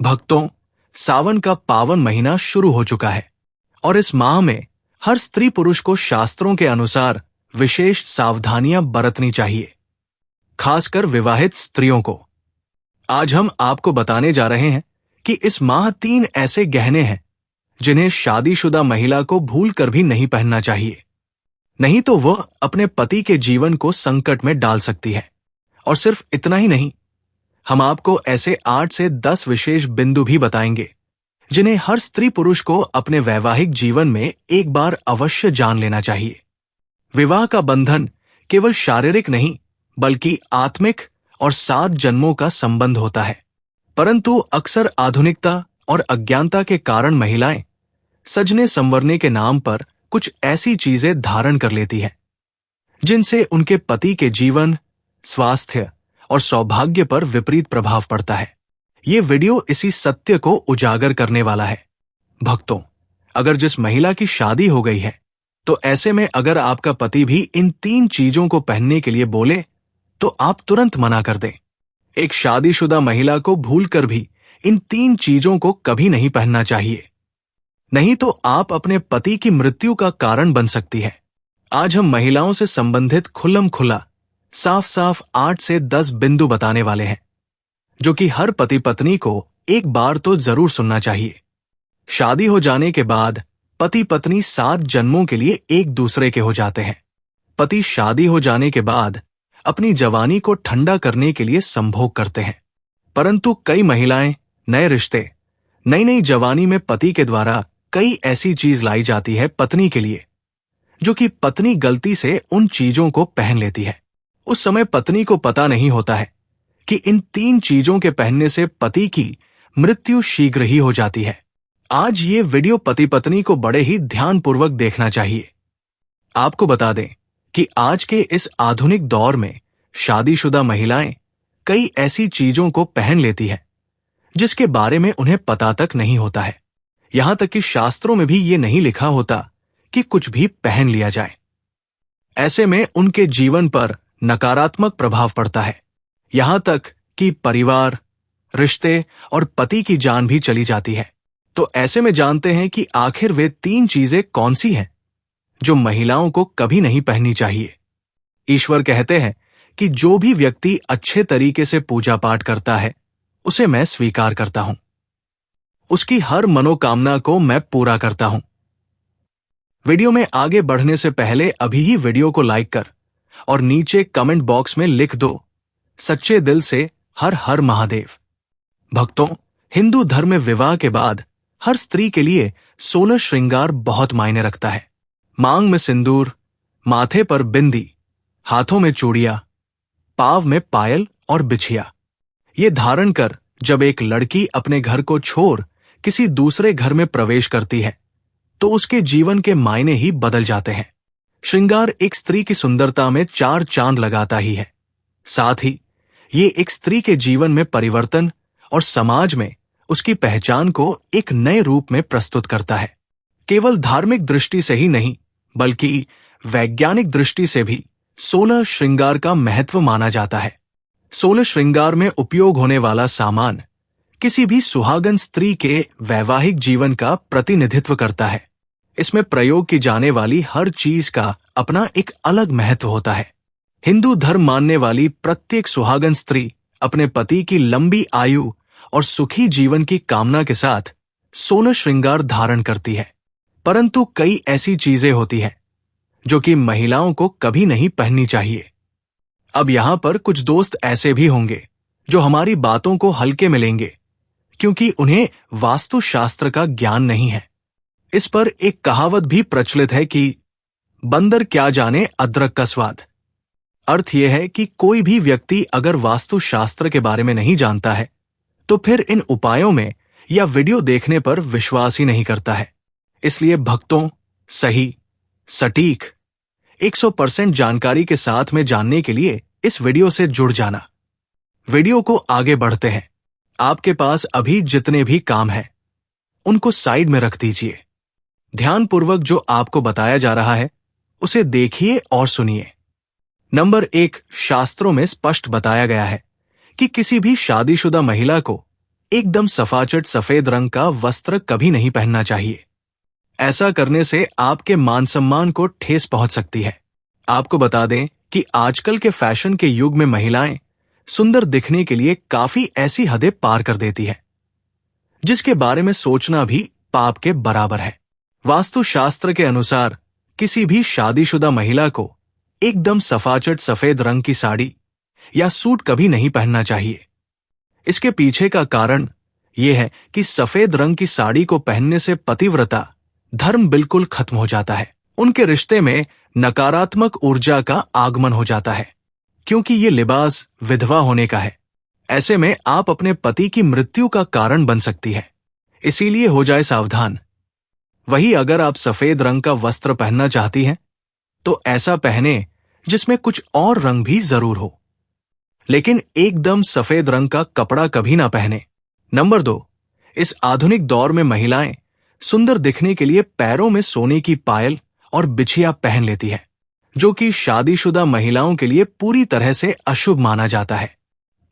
भक्तों, सावन का पावन महीना शुरू हो चुका है और इस माह में हर स्त्री पुरुष को शास्त्रों के अनुसार विशेष सावधानियां बरतनी चाहिए, खासकर विवाहित स्त्रियों को। आज हम आपको बताने जा रहे हैं कि इस माह 3 ऐसे गहने हैं जिन्हें शादीशुदा महिला को भूल कर भी नहीं पहनना चाहिए, नहीं तो वह अपने पति के जीवन को संकट में डाल सकती है। और सिर्फ इतना ही नहीं, हम आपको ऐसे 8 से 10 विशेष बिंदु भी बताएंगे जिन्हें हर स्त्री पुरुष को अपने वैवाहिक जीवन में एक बार अवश्य जान लेना चाहिए। विवाह का बंधन केवल शारीरिक नहीं बल्कि आत्मिक और 7 जन्मों का संबंध होता है, परंतु अक्सर आधुनिकता और अज्ञानता के कारण महिलाएं सजने संवरने के नाम पर कुछ ऐसी चीजें धारण कर लेती हैं जिनसे उनके पति के जीवन, स्वास्थ्य और सौभाग्य पर विपरीत प्रभाव पड़ता है। ये वीडियो इसी सत्य को उजागर करने वाला है। भक्तों, अगर जिस महिला की शादी हो गई है, तो ऐसे में अगर आपका पति भी इन 3 चीजों को पहनने के लिए बोले तो आप तुरंत मना कर दें। एक शादीशुदा महिला को भूलकर भी इन 3 चीजों को कभी नहीं पहनना चाहिए, नहीं तो आप अपने पति की मृत्यु का कारण बन सकती है। आज हम महिलाओं से संबंधित खुल्लम खुला साफ साफ 8 से 10 बिंदु बताने वाले हैं जो कि हर पति पत्नी को एक बार तो जरूर सुनना चाहिए। शादी हो जाने के बाद पति पत्नी 7 जन्मों के लिए एक दूसरे के हो जाते हैं। पति शादी हो जाने के बाद अपनी जवानी को ठंडा करने के लिए संभोग करते हैं, परंतु कई महिलाएं नए रिश्ते, नई नई जवानी में पति के द्वारा कई ऐसी चीज लाई जाती है पत्नी के लिए जो कि पत्नी गलती से उन चीजों को पहन लेती है। उस समय पत्नी को पता नहीं होता है कि इन 3 चीजों के पहनने से पति की मृत्यु शीघ्र ही हो जाती है। आज ये वीडियो पति पत्नी को बड़े ही ध्यानपूर्वक देखना चाहिए। आपको बता दें कि आज के इस आधुनिक दौर में शादीशुदा महिलाएं कई ऐसी चीजों को पहन लेती हैं जिसके बारे में उन्हें पता तक नहीं होता है। यहां तक कि शास्त्रों में भी ये नहीं लिखा होता कि कुछ भी पहन लिया जाए। ऐसे में उनके जीवन पर नकारात्मक प्रभाव पड़ता है, यहां तक कि परिवार, रिश्ते और पति की जान भी चली जाती है। तो ऐसे में जानते हैं कि आखिर वे 3 चीजें कौन सी हैं जो महिलाओं को कभी नहीं पहननी चाहिए। ईश्वर कहते हैं कि जो भी व्यक्ति अच्छे तरीके से पूजा पाठ करता है उसे मैं स्वीकार करता हूं, उसकी हर मनोकामना को मैं पूरा करता हूं। वीडियो में आगे बढ़ने से पहले अभी ही वीडियो को लाइक कर और नीचे कमेंट बॉक्स में लिख दो सच्चे दिल से हर हर महादेव। भक्तों, हिंदू धर्म में विवाह के बाद हर स्त्री के लिए 16 श्रृंगार बहुत मायने रखता है। मांग में सिंदूर, माथे पर बिंदी, हाथों में चूड़ियां, पाव में पायल और बिछिया। ये धारण कर जब एक लड़की अपने घर को छोड़ किसी दूसरे घर में प्रवेश करती है तो उसके जीवन के मायने ही बदल जाते हैं। श्रृंगार एक स्त्री की सुंदरता में 4 चांद लगाता ही है। साथ ही ये एक स्त्री के जीवन में परिवर्तन और समाज में उसकी पहचान को एक नए रूप में प्रस्तुत करता है। केवल धार्मिक दृष्टि से ही नहीं बल्कि वैज्ञानिक दृष्टि से भी 16 श्रृंगार का महत्व माना जाता है। 16 श्रृंगार में उपयोग होने वाला सामान किसी भी सुहागन स्त्री के वैवाहिक जीवन का प्रतिनिधित्व करता है। इसमें प्रयोग की जाने वाली हर चीज का अपना एक अलग महत्व होता है। हिंदू धर्म मानने वाली प्रत्येक सुहागन स्त्री अपने पति की लंबी आयु और सुखी जीवन की कामना के साथ 16 श्रृंगार धारण करती है, परंतु कई ऐसी चीजें होती हैं जो कि महिलाओं को कभी नहीं पहननी चाहिए। अब यहां पर कुछ दोस्त ऐसे भी होंगे जो हमारी बातों को हल्के में लेंगे क्योंकि उन्हें वास्तुशास्त्र का ज्ञान नहीं है। इस पर एक कहावत भी प्रचलित है कि बंदर क्या जाने अदरक का स्वाद। अर्थ यह है कि कोई भी व्यक्ति अगर वास्तुशास्त्र के बारे में नहीं जानता है तो फिर इन उपायों में या वीडियो देखने पर विश्वास ही नहीं करता है। इसलिए भक्तों, सही, सटीक, 100% जानकारी के साथ में जानने के लिए इस वीडियो से जुड़ जाना। वीडियो को आगे बढ़ते हैं। आपके पास अभी जितने भी काम हैं उनको साइड में रख दीजिए। ध्यानपूर्वक जो आपको बताया जा रहा है उसे देखिए और सुनिए। नंबर 1, शास्त्रों में स्पष्ट बताया गया है कि किसी भी शादीशुदा महिला को एकदम सफाचट सफेद रंग का वस्त्र कभी नहीं पहनना चाहिए। ऐसा करने से आपके मान सम्मान को ठेस पहुंच सकती है। आपको बता दें कि आजकल के फैशन के युग में महिलाएं सुंदर दिखने के लिए काफी ऐसी हदें पार कर देती है जिसके बारे में सोचना भी पाप के बराबर है। वास्तुशास्त्र के अनुसार किसी भी शादीशुदा महिला को एकदम सफाचट सफेद रंग की साड़ी या सूट कभी नहीं पहनना चाहिए। इसके पीछे का कारण यह है कि सफेद रंग की साड़ी को पहनने से पतिव्रता धर्म बिल्कुल खत्म हो जाता है। उनके रिश्ते में नकारात्मक ऊर्जा का आगमन हो जाता है, क्योंकि ये लिबास विधवा होने का है। ऐसे में आप अपने पति की मृत्यु का कारण बन सकती है, इसीलिए हो जाए सावधान। वही अगर आप सफेद रंग का वस्त्र पहनना चाहती हैं तो ऐसा पहने जिसमें कुछ और रंग भी जरूर हो, लेकिन एकदम सफेद रंग का कपड़ा कभी ना पहने। नंबर 2, इस आधुनिक दौर में महिलाएं सुंदर दिखने के लिए पैरों में सोने की पायल और बिछिया पहन लेती है, जो कि शादीशुदा महिलाओं के लिए पूरी तरह से अशुभ माना जाता है।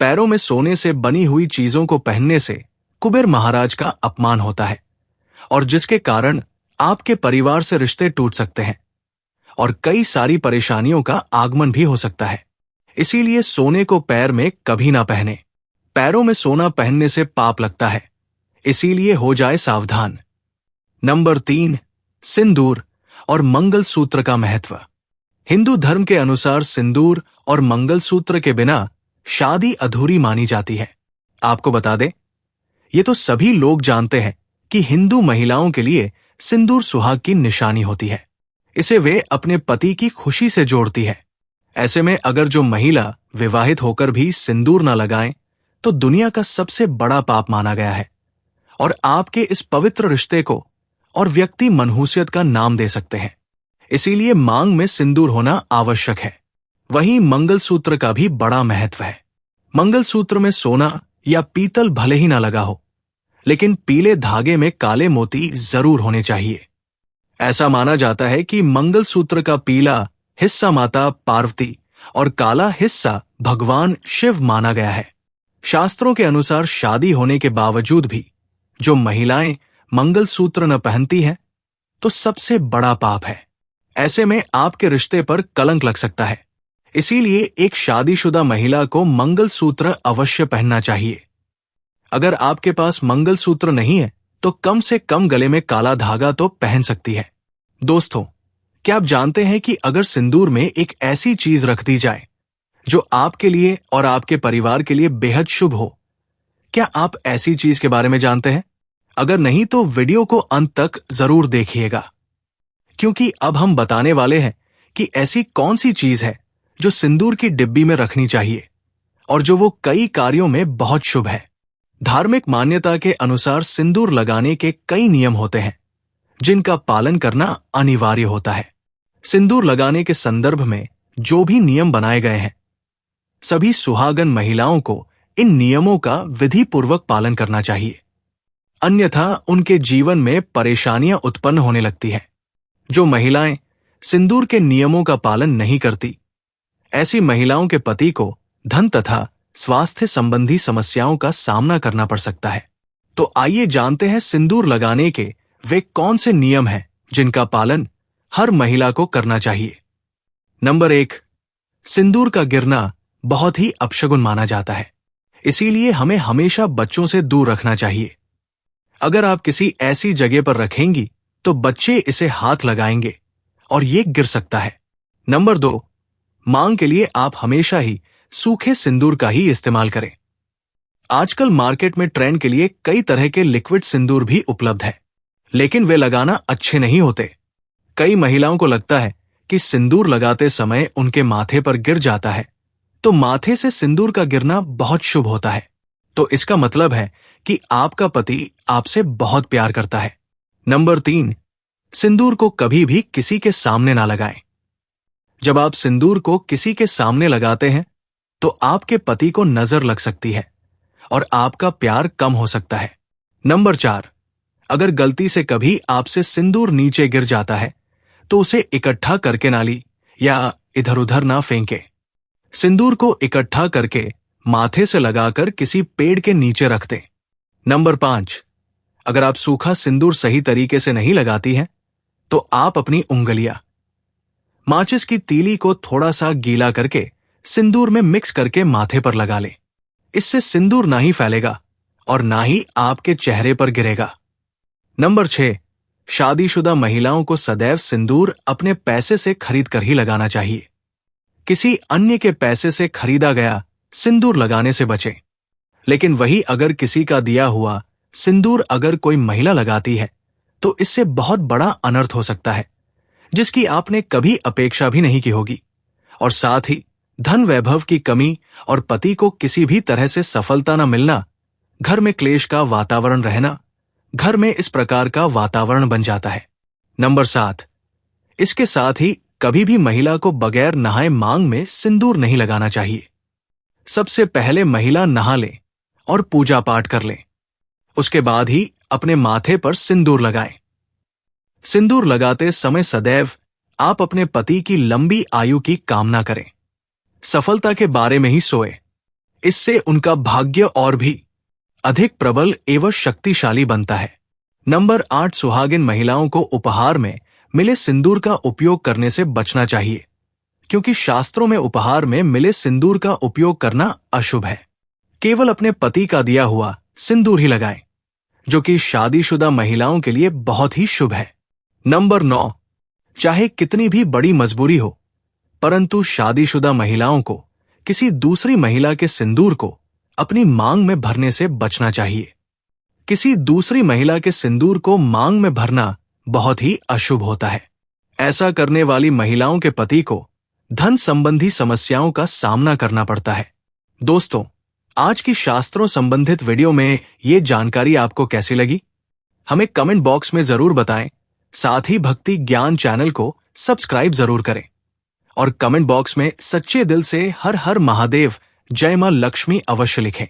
पैरों में सोने से बनी हुई चीजों को पहनने से कुबेर महाराज का अपमान होता है और जिसके कारण आपके परिवार से रिश्ते टूट सकते हैं और कई सारी परेशानियों का आगमन भी हो सकता है। इसीलिए सोने को पैर में कभी ना पहने। पैरों में सोना पहनने से पाप लगता है, इसीलिए हो जाए सावधान। नंबर 3, सिंदूर और मंगलसूत्र का महत्व। हिंदू धर्म के अनुसार सिंदूर और मंगलसूत्र के बिना शादी अधूरी मानी जाती है। आपको बता दें, ये तो सभी लोग जानते हैं कि हिंदू महिलाओं के लिए सिंदूर सुहाग की निशानी होती है। इसे वे अपने पति की खुशी से जोड़ती है। ऐसे में अगर जो महिला विवाहित होकर भी सिंदूर न लगाएं तो दुनिया का सबसे बड़ा पाप माना गया है और आपके इस पवित्र रिश्ते को और व्यक्ति मनहूसियत का नाम दे सकते हैं। इसीलिए मांग में सिंदूर होना आवश्यक है। वहीं मंगलसूत्र का भी बड़ा महत्व है। मंगलसूत्र में सोना या पीतल भले ही ना लगा हो, लेकिन पीले धागे में काले मोती जरूर होने चाहिए। ऐसा माना जाता है कि मंगलसूत्र का पीला हिस्सा माता पार्वती और काला हिस्सा भगवान शिव माना गया है। शास्त्रों के अनुसार शादी होने के बावजूद भी जो महिलाएं मंगलसूत्र न पहनती हैं तो सबसे बड़ा पाप है। ऐसे में आपके रिश्ते पर कलंक लग सकता है। इसीलिए एक शादीशुदा महिला को मंगलसूत्र अवश्य पहनना चाहिए। अगर आपके पास मंगलसूत्र नहीं है तो कम से कम गले में काला धागा तो पहन सकती है। दोस्तों, क्या आप जानते हैं कि अगर सिंदूर में एक ऐसी चीज रख दी जाए जो आपके लिए और आपके परिवार के लिए बेहद शुभ हो? क्या आप ऐसी चीज के बारे में जानते हैं? अगर नहीं तो वीडियो को अंत तक जरूर देखिएगा, क्योंकि अब हम बताने वाले हैं कि ऐसी कौन सी चीज है जो सिंदूर की डिब्बी में रखनी चाहिए और जो वो कई कार्यों में बहुत शुभ है। धार्मिक मान्यता के अनुसार सिंदूर लगाने के कई नियम होते हैं जिनका पालन करना अनिवार्य होता है। सिंदूर लगाने के संदर्भ में जो भी नियम बनाए गए हैं, सभी सुहागन महिलाओं को इन नियमों का विधिपूर्वक पालन करना चाहिए, अन्यथा उनके जीवन में परेशानियां उत्पन्न होने लगती हैं। जो महिलाएं सिंदूर के नियमों का पालन नहीं करती, ऐसी महिलाओं के पति को धन तथा स्वास्थ्य संबंधी समस्याओं का सामना करना पड़ सकता है। तो आइए जानते हैं सिंदूर लगाने के वे कौन से नियम हैं जिनका पालन हर महिला को करना चाहिए। नंबर 1, सिंदूर का गिरना बहुत ही अपशगुन माना जाता है, इसीलिए हमें हमेशा बच्चों से दूर रखना चाहिए। अगर आप किसी ऐसी जगह पर रखेंगी तो बच्चे इसे हाथ लगाएंगे और ये गिर सकता है। नंबर 2, मांग के लिए आप हमेशा ही सूखे सिंदूर का ही इस्तेमाल करें। आजकल मार्केट में ट्रेंड के लिए कई तरह के लिक्विड सिंदूर भी उपलब्ध है, लेकिन वे लगाना अच्छे नहीं होते। कई महिलाओं को लगता है कि सिंदूर लगाते समय उनके माथे पर गिर जाता है, तो माथे से सिंदूर का गिरना बहुत शुभ होता है। तो इसका मतलब है कि आपका पति आपसे बहुत प्यार करता है। नंबर 3, सिंदूर को कभी भी किसी के सामने ना लगाएं। जब आप सिंदूर को किसी के सामने लगाते हैं तो आपके पति को नजर लग सकती है और आपका प्यार कम हो सकता है। नंबर 4, अगर गलती से कभी आपसे सिंदूर नीचे गिर जाता है तो उसे इकट्ठा करके ना ली या इधर उधर ना फेंके। सिंदूर को इकट्ठा करके माथे से लगाकर किसी पेड़ के नीचे रख दें नंबर 5, अगर आप सूखा सिंदूर सही तरीके से नहीं लगाती हैं, तो आप अपनी उंगलियां माचिस की तीली को थोड़ा सा गीला करके सिंदूर में मिक्स करके माथे पर लगा लें। इससे सिंदूर ना ही फैलेगा और ना ही आपके चेहरे पर गिरेगा। नंबर 6, शादीशुदा महिलाओं को सदैव सिंदूर अपने पैसे से खरीद कर ही लगाना चाहिए। किसी अन्य के पैसे से खरीदा गया सिंदूर लगाने से बचें। लेकिन वही अगर किसी का दिया हुआ सिंदूर अगर कोई महिला लगाती है, तो इससे बहुत बड़ा अनर्थ हो सकता है, जिसकी आपने कभी अपेक्षा भी नहीं की होगी। और साथ ही धन वैभव की कमी और पति को किसी भी तरह से सफलता न मिलना, घर में क्लेश का वातावरण रहना, घर में इस प्रकार का वातावरण बन जाता है। नंबर 7, इसके साथ ही कभी भी महिला को बगैर नहाए मांग में सिंदूर नहीं लगाना चाहिए। सबसे पहले महिला नहा ले और पूजा पाठ कर ले, उसके बाद ही अपने माथे पर सिंदूर लगाएं। सिंदूर लगाते समय सदैव आप अपने पति की लंबी आयु की कामना करें, सफलता के बारे में ही सोए। इससे उनका भाग्य और भी अधिक प्रबल एवं शक्तिशाली बनता है। नंबर 8, सुहागिन महिलाओं को उपहार में मिले सिंदूर का उपयोग करने से बचना चाहिए, क्योंकि शास्त्रों में उपहार में मिले सिंदूर का उपयोग करना अशुभ है। केवल अपने पति का दिया हुआ सिंदूर ही लगाएं, जो कि शादीशुदा महिलाओं के लिए बहुत ही शुभ है। नंबर 9, चाहे कितनी भी बड़ी मजबूरी हो, परंतु शादीशुदा महिलाओं को किसी दूसरी महिला के सिंदूर को अपनी मांग में भरने से बचना चाहिए। किसी दूसरी महिला के सिंदूर को मांग में भरना बहुत ही अशुभ होता है। ऐसा करने वाली महिलाओं के पति को धन संबंधी समस्याओं का सामना करना पड़ता है। दोस्तों, आज की शास्त्रों संबंधित वीडियो में ये जानकारी आपको कैसी लगी? हमें कमेंट बॉक्स में जरूर बताएं। साथ ही भक्ति ज्ञान चैनल को सब्सक्राइब जरूर करें और कमेंट बॉक्स में सच्चे दिल से हर हर महादेव, जय मां लक्ष्मी अवश्य लिखें।